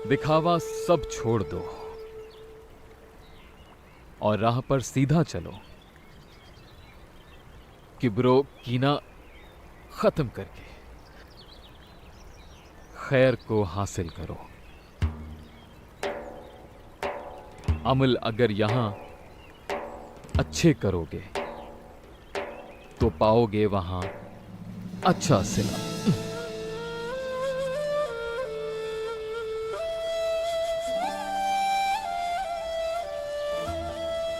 दिखावा सब छोड़ दो और राह पर सीधा चलो। किब्रो कीना खत्म करके खैर को हासिल करो। अमल अगर यहां अच्छे करोगे तो पाओगे वहां अच्छा सिला।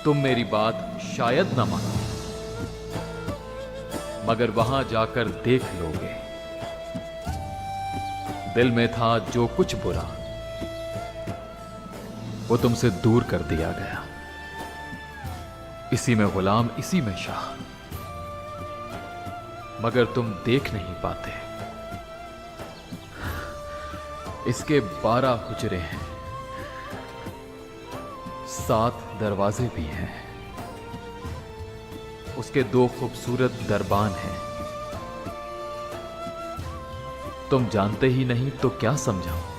तुम मेरी बात शायद ना मानो, मगर वहां जाकर देख लोगे। दिल में था जो कुछ बुरा वो तुमसे दूर कर दिया गया। इसी में गुलाम, इसी में शाह, मगर तुम देख नहीं पाते। इसके 12 हुजरे हैं, 7 दरवाजे भी हैं। उसके 2 खूबसूरत दरबान हैं। तुम जानते ही नहीं तो क्या समझाऊं।